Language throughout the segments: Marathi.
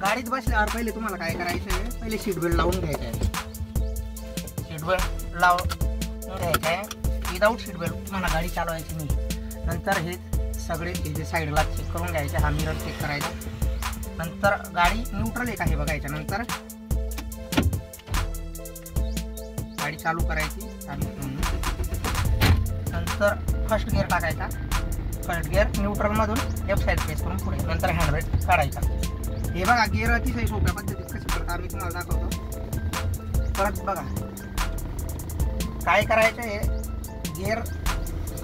गाडीत बसल्यावर पहिले तुम्हाला काय करायचं आहे, पहिले सीट बेल्ट लावून घ्यायचं आहे. सीट बेल्ट लावून घ्यायचं आहे. विदाऊट सीट बेल्ट तुम्हाला गाडी चालवायची नाही. नंतर हे सगळे हे जे साईडला चेक करून घ्यायचे, हा मिरर चेक करायचा. नंतर गाडी न्यूट्रल आहे का हे बघायचं. नंतर गाडी चालू करायची. नंतर फर्स्ट गिअर टाकायचा. फर्स्ट गिअर न्यूट्रलमधून लेफ्ट साईड प्रेस करून पुढे. नंतर हँडब्रेक काढायचा. हे बघा गिअर अतिशय सोप्या पद्धतीत कसं करता आम्ही तुम्हाला दाखवतो. परत बघा काय करायचं आहे, गिअर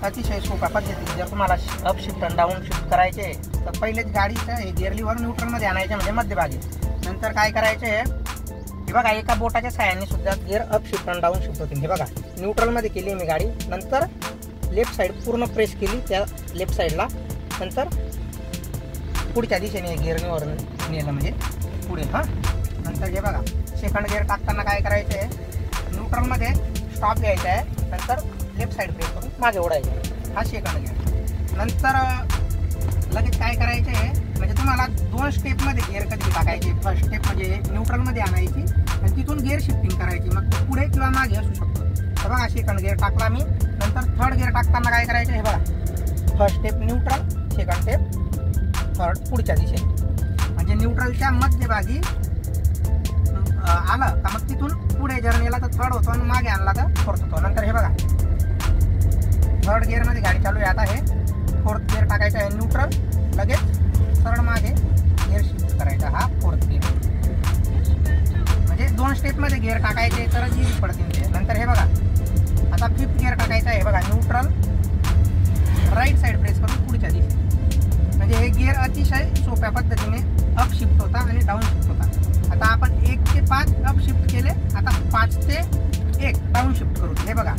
अतिशय सोप्या पद्धतीत जर तुम्हाला अप शिफ्ट आणि डाऊन शिफ्ट करायचे तर पहिलेच गाडीचं हे गिअर लिव्हर न्यूट्रलमध्ये आणायचं म्हणजे मध्यभागी. नंतर काय करायचं आहे, हे बघा एका बोटाच्या साहाय्याने सुद्धा गिअर अप शिफ्ट आणि डाऊन शिफ्ट होतील. हे बघा न्यूट्रलमध्ये केली मी गाडी. नंतर लेफ्ट साईड पूर्ण प्रेस केली त्या लेफ्ट साईडला. नंतर पुढच्या दिशेने गिअरवर नेलं म्हणजे पुढे. हां नंतर हे बघा सेकंड गिअर टाकताना काय करायचं आहे, न्यूट्रलमध्ये स्टॉप घ्यायचा आहे. नंतर लेफ्ट साईड प्रेस करून मागे ओढायचं आहे. हा सेकंड गिअर. नंतर लगेच काय करायचं आहे, म्हणजे तुम्हाला 2 स्टेपमध्ये गिअर कधी टाकायचे. फर्स्ट स्टेप म्हणजे न्यूट्रलमध्ये आणायची आणि तिथून गिअर शिफ्टिंग करायची. मग पुढे किंवा मागे असू शकतो. तर बघा सेकंड गिअर टाकला मी. नंतर थर्ड गिअर टाकताना काय करायचं हे बघा, first step neutral, second step third पुढच्या दिशेने. म्हणजे न्यूट्रलच्या मध्यभागी आलं का मग तिथून पुढे जर नेला तर थर्ड होतो आणि मागे आणला तर फोर्थ होतो. नंतर हे बघा थर्ड गिअरमध्ये गाडी चालू आहे. आता हे फोर्थ गिअर टाकायचा आहे न्यूट्रल. लगेच सरळ मागे गिअर शिफ्ट करायचा. हा फोर्थ गिअर. म्हणजे 2 स्टेपमध्ये गिअर टाकायचे तरच इझी पडतील ते. नंतर हे बघा आता फिफ्थ गिअर टाकायचा आहे. बघा न्यूट्रल, राईट साईड प्रेस करून पुढच्या दिशेने. म्हणजे हे गिअर अतिशय सोप्या पद्धतीने अप शिफ्ट होता आणि डाऊन शिफ्ट होता. आता आपण 1 ते 5 अप शिफ्ट केले. आता 5 ते 1 डाऊन शिफ्ट करू. हे बघा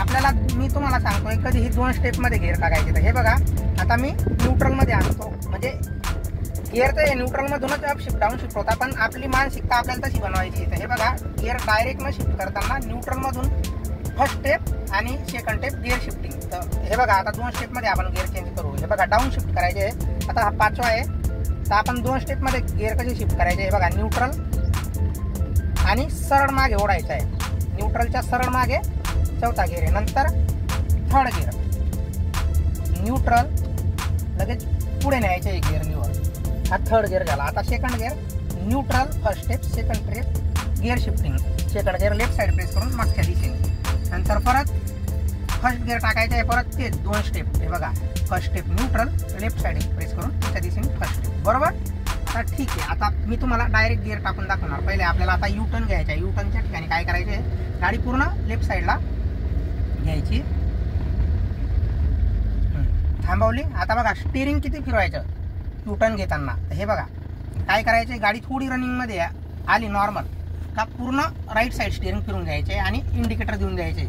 आपल्याला मी तुम्हाला सांगतोय कधीही 2 स्टेपमध्ये गिअर टाकायचे. तर हे बघा आता मी न्यूट्रलमध्ये आणतो. म्हणजे गिअर तर हे न्यूट्रलमधूनच अप शिफ्ट डाऊन शिफ्ट होता, पण आपली मानसिकता आपल्याला तशी बनवायची. तर हे बघा गिअर डायरेक्ट न शिफ्ट करताना न्यूट्रलमधून फर्स्ट स्टेप आणि सेकंड स्टेप गिअर शिफ्टिंग. तर हे बघा आता 2 स्टेपमध्ये आपण गिअर चेंज करू. हे बघा डाऊन शिफ्ट करायचे आहे. आता हा 5वा आहे. तर आपण 2 स्टेपमध्ये गिअर कशी शिफ्ट करायचे हे बघा, न्यूट्रल आणि सरळ मागे ओढायचं आहे. न्यूट्रलच्या सरळ मागे चौथा गिअर आहे. नंतर थर्ड गिअर, न्यूट्रल लगेच पुढे न्यायचे आहे गिअर लिव्हर. हा थर्ड गिअर झाला. आता second gear neutral, first step, second step gear shifting. Second gear left side press करून मागच्या दिशेने. नंतर परत फर्स्ट गिअर टाकायचं आहे. परत ते 2 स्टेप. हे बघा first step neutral, left side press करून त्याच्या दिशेने फर्स्ट स्टेप. बरोबर. आता ठीक आहे. आता मी तुम्हाला डायरेक्ट गिअर टाकून दाखवणार. पहिले आपल्याला आता यू टर्न घ्यायचा आहे. यू टर्नच्या ठिकाणी काय करायचं आहे, गाडी पूर्ण लेफ्ट साईडला घ्यायची, थांबवली. आता बघा स्टीअरिंग किती फिरवायचं यू टर्न घेताना. हे बघा काय करायचं, गाडी थोडी रनिंगमध्ये आली नॉर्मल का पूर्ण राईट साईड स्टीअरिंग फिरून घ्यायचे आणि इंडिकेटर देऊन द्यायचे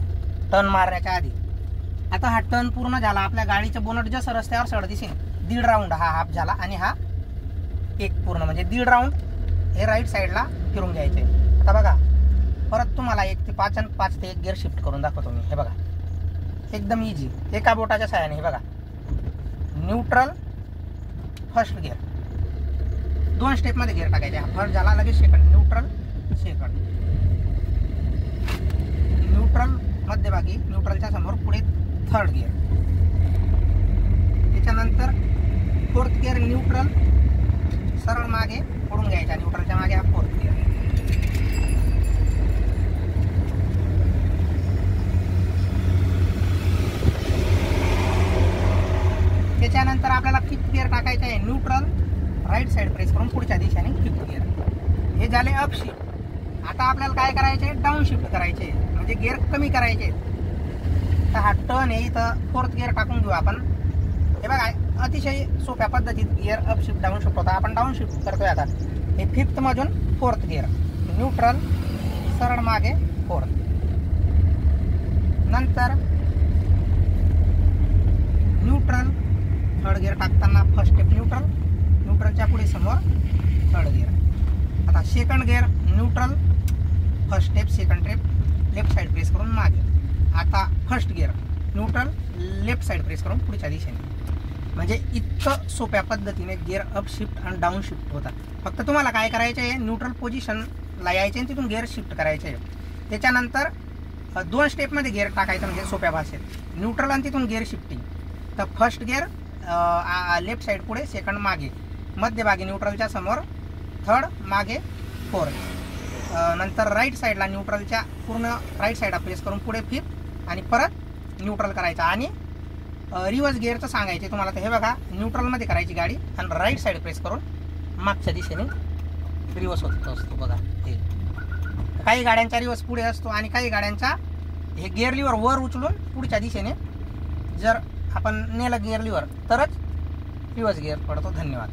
टर्न मारण्याच्या आधी. आता हा टर्न पूर्ण झाला. आपल्या गाडीचं बोनट जसं रस्त्यावर सरळ दिसेल 1.5 राऊंड हा हाफ झाला आणि हा 1 पूर्ण म्हणजे 1.5 राऊंड हे राईट साईडला फिरून घ्यायचे. आता बघा परत तुम्हाला 1 ते 5 आणि 5 ते 1 गिअर शिफ्ट करून दाखवतो मी. हे बघा एकदम इझी एका बोटाच्या साहाय्याने. हे बघा न्यूट्रल, फर्स्ट गिअर 2 स्टेपमध्ये गिअर टाकायचे. हा फर्स्ट झाला. लगेच सेकंड, न्यूट्रल, सेकंड, न्यूट्रल मध्यभागी, न्यूट्रलच्या समोर पुढे थर्ड गिअर. त्याच्यानंतर फोर्थ गिअर न्यूट्रल, सरळ मागे ओढून घ्यायचा. न्यूट्रलच्या मागे हा फोर्थ गिअर. त्याच्यानंतर आपल्याला फिफ्थ गिअर टाकायचं आहे. न्यूट्रल, राईट साईड प्रेस करून पुढच्या दिशेने फिफ्थ गिअर. हे झाले अप शिफ्ट. आता आपल्याला काय करायचे, डाऊन शिफ्ट करायचे म्हणजे गिअर कमी करायचे. तर हा टर्न आहे इथं 4th गिअर टाकून घेऊ आपण. हे बघा अतिशय सोप्या पद्धतीत gear up shift down shift होता. आपण डाऊन शिफ्ट करतोय. आता हे 5th मधून 4th गिअर, न्यूट्रल, सरळ मागे 4th, नंतर न्यूट्रल, थर्ड गिअर टाकताना फर्स्ट स्टेप न्यूट्रल, न्यूट्रलच्या पुढे समोर थर्ड गिअर. आता second gear neutral, first step, second step, left side press करून मागे. आता first gear neutral, left side press करून पुढच्या दिशेने. म्हणजे इतकं सोप्या पद्धतीने गिअर अप शिफ्ट आणि डाऊन शिफ्ट होतात. फक्त तुम्हाला काय करायचं आहे, न्यूट्रल पोझिशनला यायचे आणि तिथून गिअर शिफ्ट करायचे आहे. त्याच्यानंतर 2 स्टेपमध्ये गिअर टाकायचं, म्हणजे सोप्या भाषेत न्यूट्रल आणि तिथून गिअर शिफ्टिंग. तर फर्स्ट गिअर लेफ्ट साईड पुढे, सेकंड मागे, मध्यभागी न्यूट्रलच्या समोर, थर्ड मागे, फोर्थ. नंतर राईट साईडला न्यूट्रलच्या पूर्ण राईट साईडला प्रेस करून पुढे फिफ्थ आणि परत न्यूट्रल करायचा. आणि रिव्हर्स गिअरचं सांगायचे तुम्हाला. तर हे बघा, न्यूट्रलमध्ये करायची गाडी आणि राईट साईड प्रेस करून मागच्या दिशेने रिव्हर्स होत असतो. बघा, हे काही गाड्यांचा रिव्हर्स पुढे असतो आणि काही गाड्यांचा हे गिअर लिव्हर वर उचलून पुढच्या दिशेने जर आपण नेलं गिअर लिव्हर तरच रिव्हर्स गिअर पडतो. धन्यवाद.